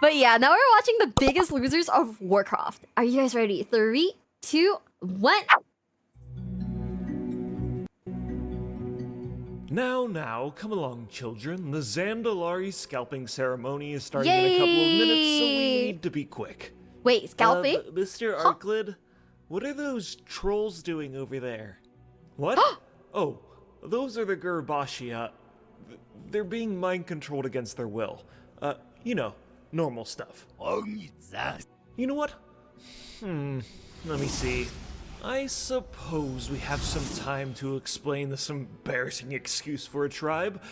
But yeah, now we're watching the biggest losers of Warcraft. Are you guys ready? 3, 2, 1. Now, come along, children. The Zandalari scalping ceremony is starting in a couple of minutes, so we Yay! need to be quick. Wait, scalping? Mr. Huh? Arklid, what are those trolls doing over there? What? Oh, those are the Gurubashi. They're being mind-controlled against their will. You know, normal stuff. You know what? Let me see. I suppose we have some time to explain this embarrassing excuse for a tribe.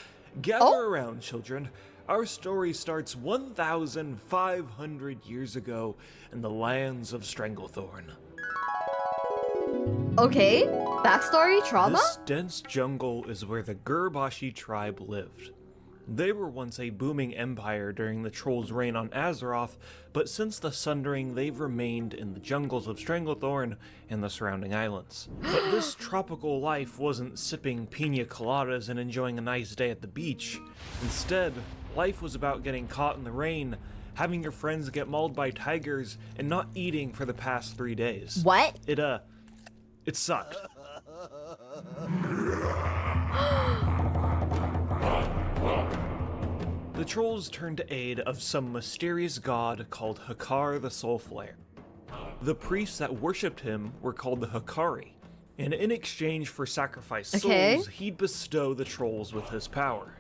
Gather around, children. Our story starts 1,500 years ago in the lands of Stranglethorn. Okay, backstory, trauma? This dense jungle is where the Gurubashi tribe lived. They were once a booming empire during the Trolls' reign on Azeroth, but since the Sundering, they've remained in the jungles of Stranglethorn and the surrounding islands. But this tropical life wasn't sipping pina coladas and enjoying a nice day at the beach. Instead, life was about getting caught in the rain, having your friends get mauled by tigers, and not eating for the past 3 days. What? It sucked. The trolls turned to aid of some mysterious god called Hakkar the Soulflayer. The priests that worshipped him were called the Hakkari, and in exchange for sacrificed souls, he'd bestow the trolls with his power.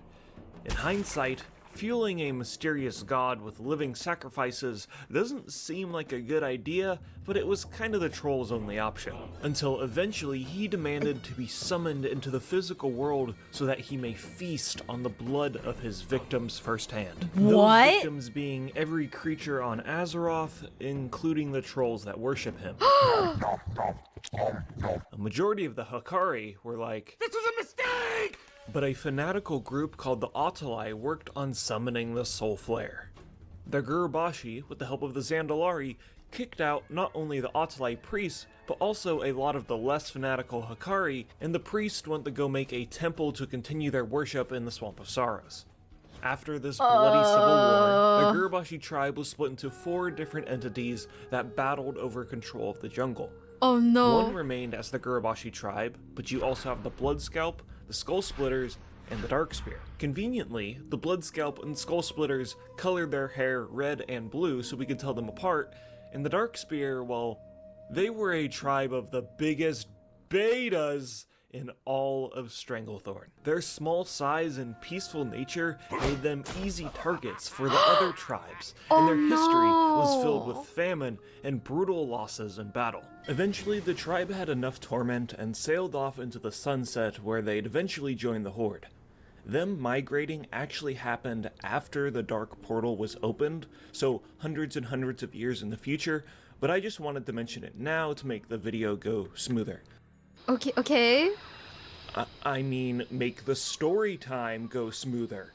In hindsight, fueling a mysterious god with living sacrifices doesn't seem like a good idea, but it was kind of the troll's only option. Until eventually he demanded to be summoned into the physical world so that he may feast on the blood of his victims firsthand. What? Those victims being every creature on Azeroth, including the trolls that worship him. A majority of the Hakkari were like, "This was a mistake!" But a fanatical group called the Autelai worked on summoning the Soulflayer. The Gurubashi, with the help of the Zandalari, kicked out not only the Autelai priests, but also a lot of the less fanatical Hakkari, and the priests went to go make a temple to continue their worship in the Swamp of Sorrows. After this bloody civil war, the Gurubashi tribe was split into 4 different entities that battled over control of the jungle. Oh no. One remained as the Gurubashi tribe, but you also have the Bloodscalp, the Skull Splitters, and the Darkspear. Conveniently, the Bloodscalp and Skull Splitters colored their hair red and blue so we could tell them apart, and the Darkspear, well, they were a tribe of the biggest betas in all of Stranglethorn. Their small size and peaceful nature made them easy targets for the other tribes, and their history was filled with famine and brutal losses in battle. Eventually, the tribe had enough torment and sailed off into the sunset where they'd eventually join the Horde. Them migrating actually happened after the Dark Portal was opened, so hundreds and hundreds of years in the future, but I just wanted to mention it now to make the video go smoother. Okay. I mean, make the story time go smoother.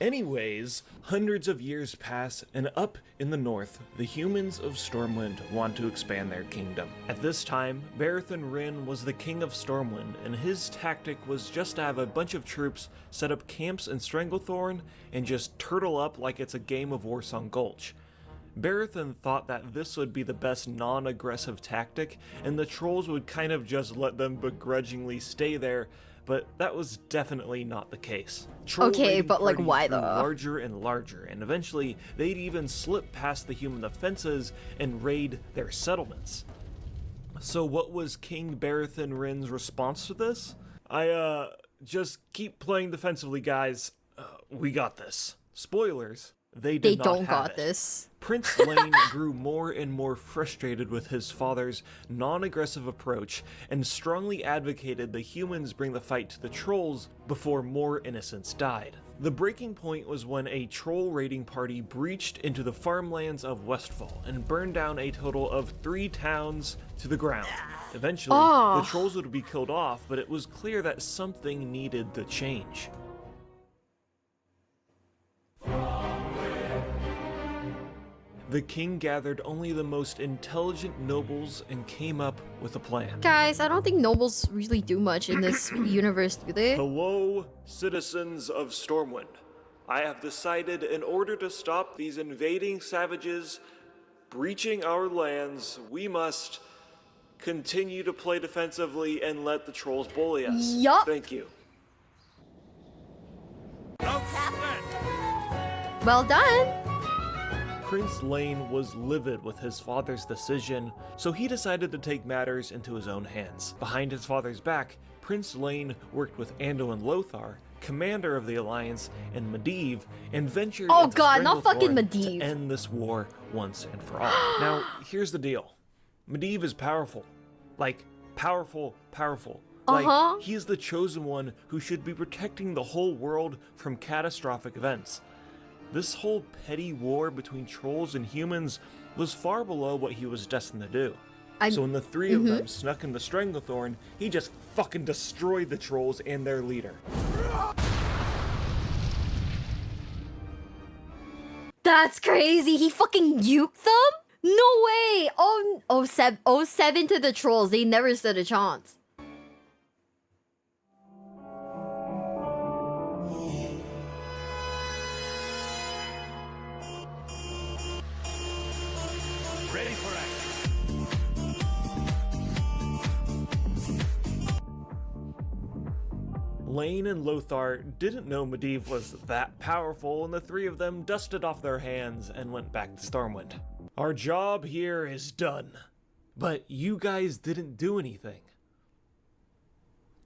Anyways, hundreds of years pass, and up in the north, the humans of Stormwind want to expand their kingdom. At this time, Barathan Rin was the king of Stormwind, and his tactic was just to have a bunch of troops set up camps in Stranglethorn and just turtle up like it's a game of Warsong Gulch. Barathan thought that this would be the best non-aggressive tactic, and the trolls would kind of just let them begrudgingly stay there, but that was definitely not the case. Okay, but like why grew though? Larger and larger, and eventually they'd even slip past the human defenses and raid their settlements. So what was King Barathan Rin's response to this? Just keep playing defensively, guys. We got this. Spoilers. They don't got this. Prince Lane grew more and more frustrated with his father's non-aggressive approach and strongly advocated the humans bring the fight to the trolls before more innocents died. The breaking point was when a troll raiding party breached into the farmlands of Westfall and burned down a total of 3 towns to the ground. Eventually, the trolls would be killed off, but it was clear that something needed to change. The king gathered only the most intelligent nobles and came up with a plan. Guys, I don't think nobles really do much in this universe, do they? Hello, citizens of Stormwind. I have decided in order to stop these invading savages breaching our lands, we must continue to play defensively and let the trolls bully us. Yup. Thank you. Well done. Prince Lane was livid with his father's decision, so he decided to take matters into his own hands. Behind his father's back, Prince Lane worked with Anduin Lothar, commander of the Alliance, and Medivh, and ventured Oh into god, not fucking Stranglethorn Medivh. to end this war once and for all. Now, here's the deal. Medivh is powerful. Like, powerful. Like, he is the chosen one who should be protecting the whole world from catastrophic events. This whole petty war between trolls and humans was far below what he was destined to do. So when the three of them snuck into Stranglethorn, he just fucking destroyed the trolls and their leader. That's crazy. He fucking uked them? No way. Oh, 07 to the trolls. They never stood a chance. Ready for action. Lane and Lothar didn't know Medivh was that powerful, and the three of them dusted off their hands and went back to Stormwind. Our job here is done, but you guys didn't do anything.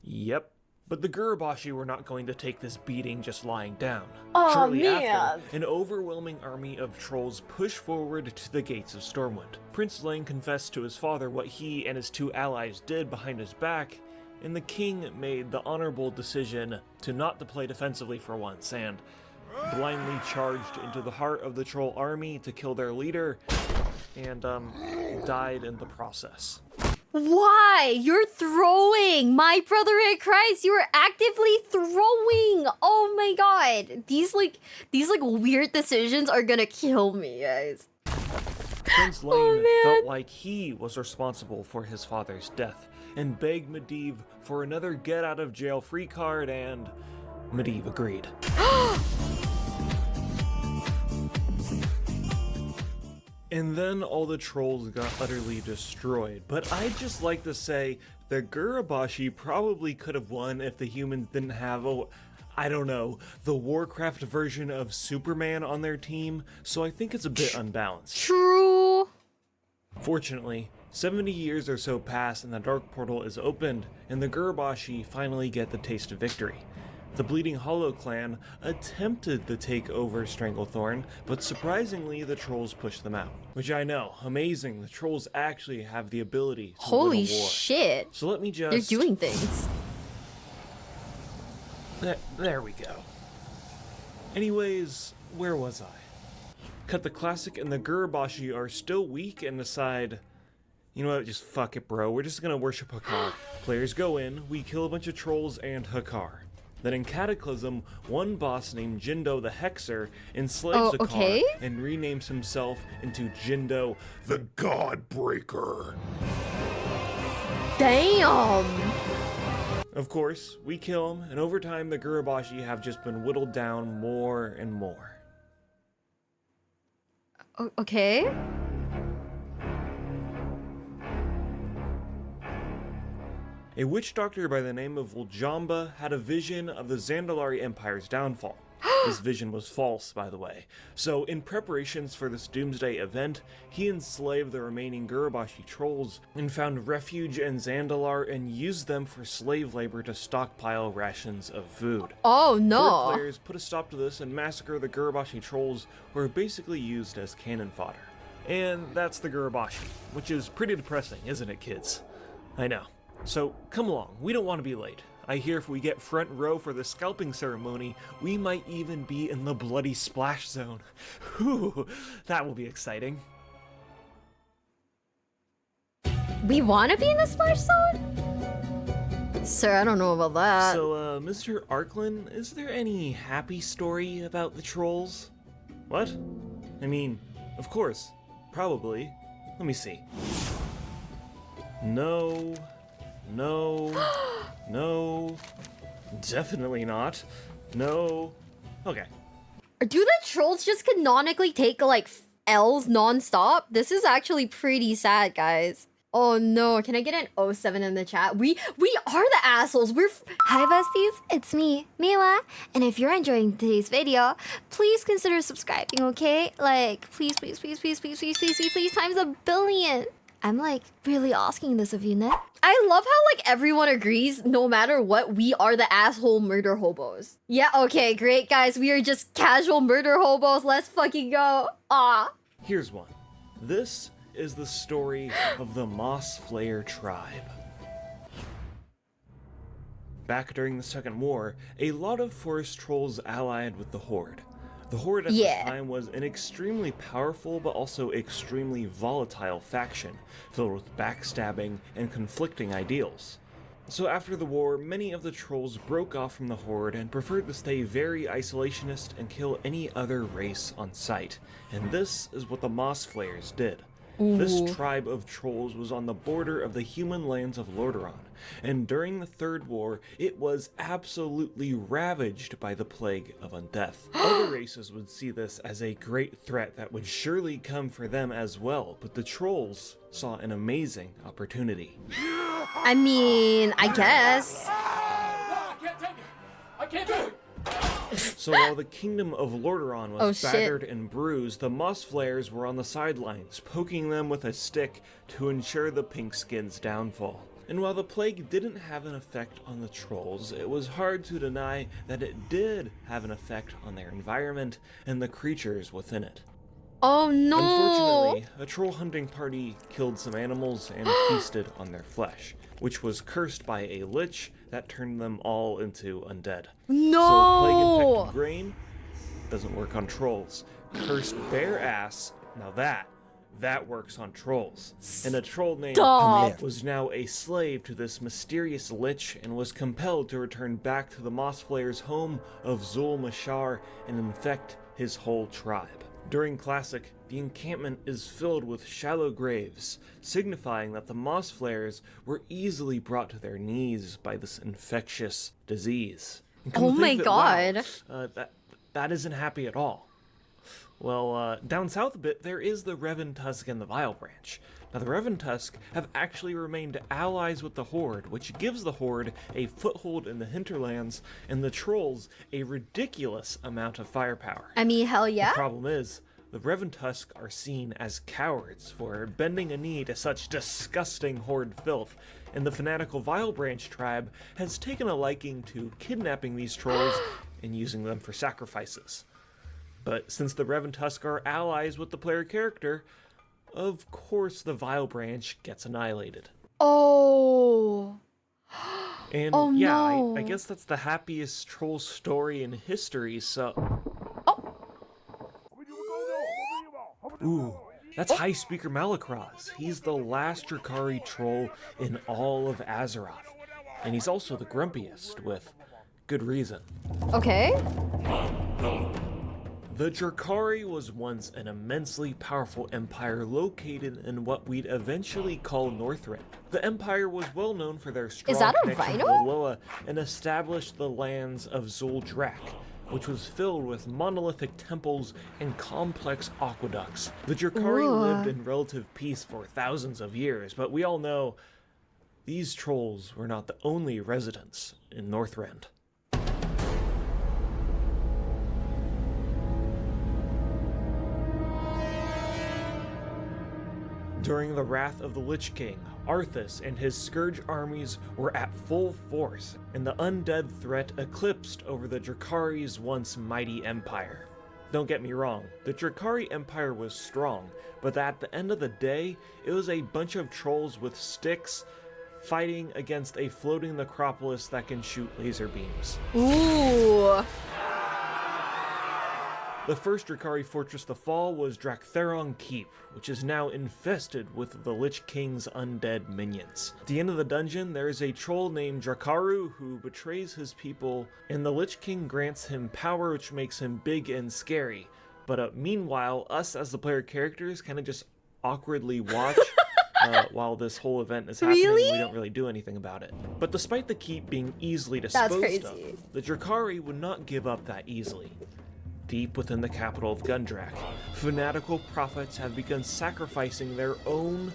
Yep. But the Gurubashi were not going to take this beating just lying down. Oh, Shortly man. after, an overwhelming army of trolls pushed forward to the gates of Stormwind. Prince Lane confessed to his father what he and his two allies did behind his back, and the king made the honorable decision to not to play defensively for once, and blindly charged into the heart of the troll army to kill their leader, and died in the process. Why? You're throwing! My brother in Christ, you were actively throwing! Oh my god. These weird decisions are gonna kill me, guys. Prince Lane felt like he was responsible for his father's death, and begged Medivh for another get-out-of-jail-free card, and Medivh agreed. And then all the trolls got utterly destroyed. But I'd just like to say the Gurubashi probably could have won if the humans didn't have, I don't know, the Warcraft version of Superman on their team, so I think it's a bit unbalanced. True. Fortunately, 70 years or so pass and the Dark Portal is opened, and the Gurubashi finally get the taste of victory. The Bleeding Hollow clan attempted to take over Stranglethorn, but surprisingly the trolls pushed them out. Which I know, amazing, the trolls actually have the ability to Holy win a war. shit. So let me just... They're doing things. There we go. Anyways, where was I? Cut the Classic and the Gurubashi are still weak and decide, you know what, just fuck it bro, we're just gonna worship Hakkar. Players go in, we kill a bunch of trolls and Hakkar. Then in Cataclysm, one boss named Jindo the Hexer enslaves Hakkar and renames himself into Jindo the Godbreaker. Damn! Of course, we kill him, and over time the Gurubashi have just been whittled down more and more. Okay. A witch doctor by the name of Uljamba had a vision of the Zandalari Empire's downfall. This vision was false, by the way. So, in preparations for this doomsday event, he enslaved the remaining Gurubashi trolls and found refuge in Zandalar and used them for slave labor to stockpile rations of food. Oh no! Other players put a stop to this and massacre the Gurubashi trolls, who were basically used as cannon fodder. And that's the Gurubashi, which is pretty depressing, isn't it, kids? I know. So, come along, we don't want to be late. I hear if we get front row for the scalping ceremony, we might even be in the bloody splash zone. Whew, that will be exciting. We want to be in the splash zone? Sir, I don't know about that. So, Mr. Arklin, is there any happy story about the trolls? What? I mean, of course, probably. Let me see. No, no, definitely not. No. Okay, Do the trolls just canonically take like L's non-stop? This is actually pretty sad, guys. Oh no, can I get an 07 in the chat? We are the assholes. Hi besties, it's me, Miwa. And if you're enjoying today's video, please consider subscribing, okay? Like, please, please, please, please, please, please, please, please, please, times a billion. I'm like really asking this of you, Nick. I love how like everyone agrees, no matter what, we are the asshole murder hobos. Yeah, okay, great guys. We are just casual murder hobos. Let's fucking go. Ah. Here's one. This is the story of the Mossflayer tribe. Back during the Second War, a lot of forest trolls allied with the Horde. The Horde at the time was an extremely powerful but also extremely volatile faction, filled with backstabbing and conflicting ideals. So after the war, many of the trolls broke off from the Horde and preferred to stay very isolationist and kill any other race on sight. And this is what the Mossflayers did. This tribe of trolls was on the border of the human lands of Lordaeron, and during the Third War, it was absolutely ravaged by the plague of undeath. Other races would see this as a great threat that would surely come for them as well, but the trolls saw an amazing opportunity. I mean, I guess. I can't take it! I can't do it! So while the kingdom of Lordaeron was battered and bruised, the Mossflayers were on the sidelines, poking them with a stick to ensure the Pinkskins' downfall. And while the plague didn't have an effect on the trolls, it was hard to deny that it did have an effect on their environment and the creatures within it. Oh no! Unfortunately, a troll hunting party killed some animals and feasted on their flesh, which was cursed by a lich that turned them all into undead. No! So plague-infected grain doesn't work on trolls. Cursed bare ass, now that works on trolls. And a troll named Stop. was now a slave to this mysterious lich and was compelled to return back to the Mossflayer's home of Zul'Drak and infect his whole tribe. During Classic, the encampment is filled with shallow graves, signifying that the Mossflayers were easily brought to their knees by this infectious disease. Oh my god. That isn't happy at all. Well, down south a bit, there is the Revantusk and the Vilebranch. Now, the Revantusk have actually remained allies with the Horde, which gives the Horde a foothold in the hinterlands, and the Trolls a ridiculous amount of firepower. I mean, hell yeah. The problem is, the Revantusk are seen as cowards for bending a knee to such disgusting Horde filth, and the fanatical Vilebranch tribe has taken a liking to kidnapping these trolls and using them for sacrifices. But since the Revantusk are allies with the player character, of course the Vilebranch gets annihilated. Oh. And oh, yeah, no. I guess that's the happiest troll story in history, so... Ooh, that's High Speaker Malacross. He's the last Drakari troll in all of Azeroth. And he's also the grumpiest, with good reason. Okay. The Drakari was once an immensely powerful empire located in what we'd eventually call Northrend. The empire was well known for their strong connection to Loa and established the lands of Zul'Drak, which was filled with monolithic temples and complex aqueducts. The Drakari lived in relative peace for thousands of years, but we all know these trolls were not the only residents in Northrend. During the wrath of the Lich King, Arthas and his Scourge armies were at full force, and the undead threat eclipsed over the Drakari's once mighty empire. Don't get me wrong, the Drakari empire was strong, but at the end of the day, it was a bunch of trolls with sticks fighting against a floating necropolis that can shoot laser beams. Ooh. The first Drakari fortress to fall was Draktheron Keep, which is now infested with the Lich King's undead minions. At the end of the dungeon, there is a troll named Drakaru who betrays his people, and the Lich King grants him power which makes him big and scary. But meanwhile, us as the player characters kind of just awkwardly watch while this whole event is happening. Really? We don't really do anything about it. But despite the keep being easily disposed of, the Drakari would not give up that easily. Deep within the capital of Gundrak, fanatical prophets have begun sacrificing their own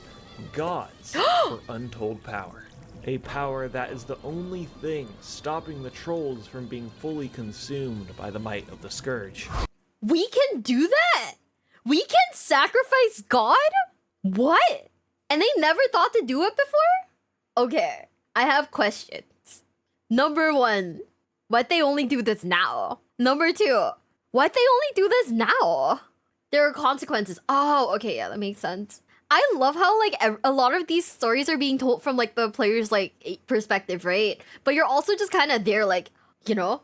gods for untold power. A power that is the only thing stopping the trolls from being fully consumed by the might of the Scourge. We can do that? We can sacrifice God? What? And they never thought to do it before? Okay, I have questions. Number 1, why'd they only do this now? Number 2, why'd they only do this now? There are consequences. Oh, okay, yeah, that makes sense. I love how like a lot of these stories are being told from like the player's like perspective, right? But you're also just kind of there, like, you know.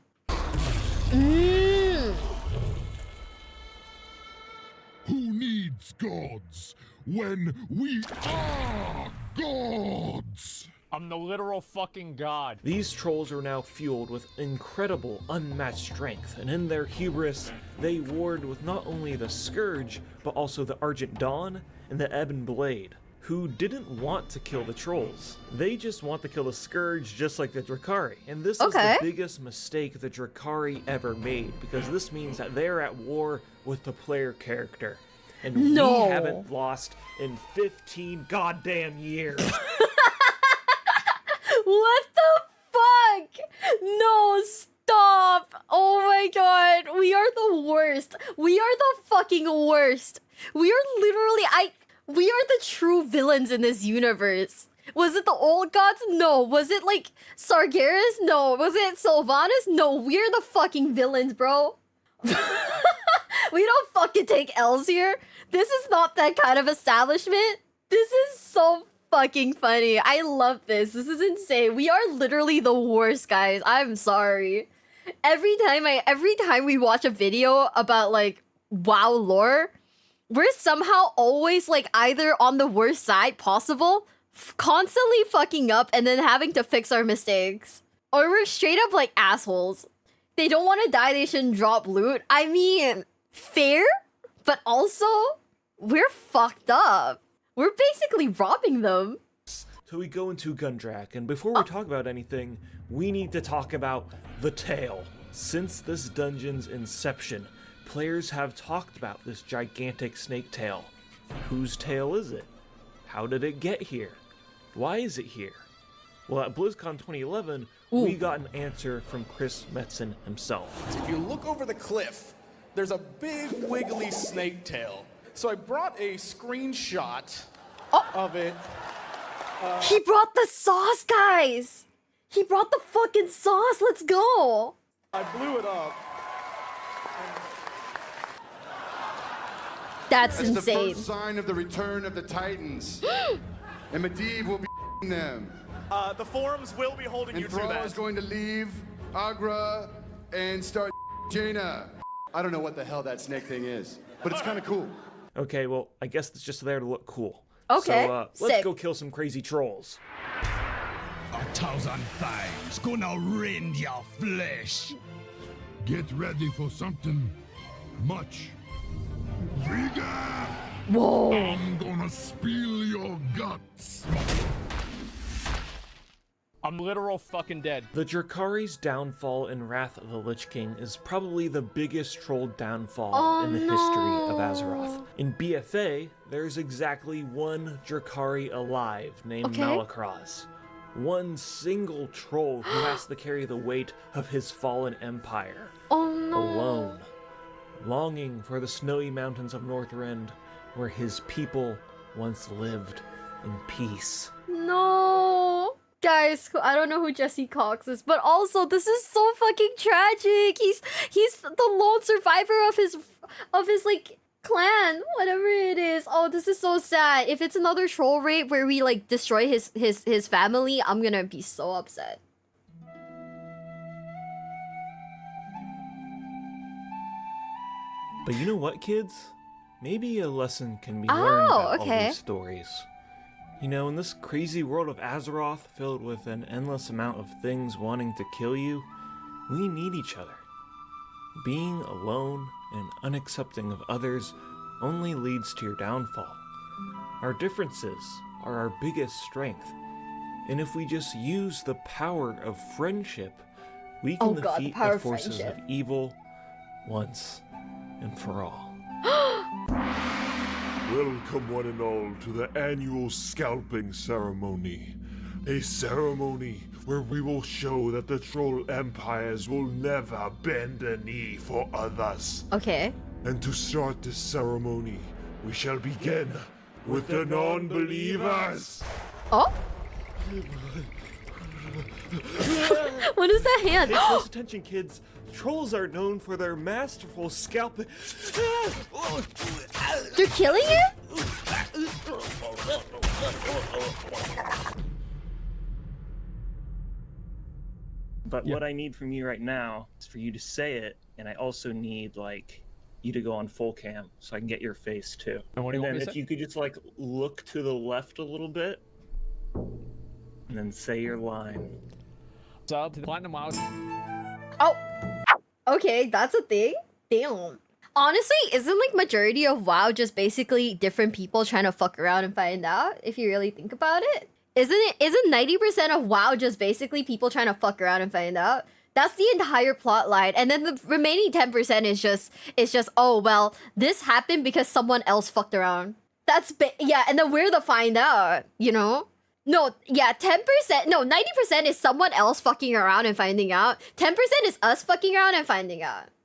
Who needs gods when we are gods? I'm the literal fucking god. These trolls are now fueled with incredible, unmatched strength, and in their hubris, they warred with not only the Scourge, but also the Argent Dawn and the Ebon Blade, who didn't want to kill the trolls. They just want to kill the Scourge just like the Drakari. And this is the biggest mistake the Drakari ever made, because this means that they're at war with the player character. And we haven't lost in 15 goddamn years. What the fuck? No, stop. Oh my god. We are the worst. We are the fucking worst. We are literally, we are the true villains in this universe. Was it the old gods? No. Was it like Sargeras? No. Was it Sylvanas? No. We're the fucking villains, bro. We don't fucking take L's here. This is not that kind of establishment. This is so fucking funny. I love this. This is insane. We are literally the worst, guys. I'm sorry. Every time we watch a video about like WoW lore, we're somehow always like either on the worst side possible, constantly fucking up and then having to fix our mistakes. Or we're straight up like assholes. They don't want to die, they shouldn't drop loot. I mean, fair, but also we're fucked up. We're basically robbing them. So we go into Gundrak, and before we talk about anything, we need to talk about the tale. Since this dungeon's inception, players have talked about this gigantic snake tail. Whose tail is it? How did it get here? Why is it here? Well, at BlizzCon 2011, we got an answer from Chris Metzen himself. If you look over the cliff, there's a big wiggly snake tail. So I brought a screenshot of it. He brought the sauce, guys! He brought the fucking sauce, let's go! I blew it up. That's It's insane. the first sign of the return of the Titans. And Medivh will be them. The forums will be holding you And to Thrall that. is going to leave Agra and start Jaina. I don't know what the hell that snake thing is, but it's kind of cool. Okay, well, I guess it's just there to look cool. Okay, So, sick. let's go kill some crazy trolls. 1,000 fangs gonna rend your flesh. Get ready for something much bigger. Whoa. I'm gonna spill your guts. I'm literal fucking dead. The Drakari's downfall in Wrath of the Lich King is probably the biggest troll downfall in the history of Azeroth. In BFA, there's exactly one Drakari alive named Malakraz. One single troll who has to carry the weight of his fallen empire. Alone. Longing for the snowy mountains of Northrend, where his people once lived in peace. No. Guys, I don't know who Jesse Cox is, but also this is so fucking tragic. He's the lone survivor of his like clan, whatever it is. Oh, this is so sad. If it's another troll raid where we like destroy his family, I'm gonna be so upset. But you know what, kids? Maybe a lesson can be learned about all these stories. You know, in this crazy world of Azeroth, filled with an endless amount of things wanting to kill you, we need each other. Being alone and unaccepting of others only leads to your downfall. Our differences are our biggest strength, and if we just use the power of friendship, we can defeat the forces of evil once and for all. Welcome one and all to the annual scalping ceremony. A ceremony where we will show that the troll empires will never bend a knee for others. Okay. And to start this ceremony, we shall begin with the non-believers. Oh? What is that hand? Pay close attention, kids. Trolls are known for their masterful scalping. They're killing you? But what I need from you right now is for you to say it, and I also need like you to go on full cam so I can get your face too. And what do you want then me to if say? you could just like look to the left a little bit, and then say your line. So, to the Platinum WoW. Oh. Okay, that's a thing? Damn. Honestly, isn't like majority of WoW just basically different people trying to fuck around and find out, if you really think about it? Isn't 90% of WoW just basically people trying to fuck around and find out? That's the entire plot line. And then the remaining 10% is just, oh, well, this happened because someone else fucked around. Yeah, and then we're the find out, you know? No, yeah, 10%, no, 90% is someone else fucking around and finding out. 10% is us fucking around and finding out.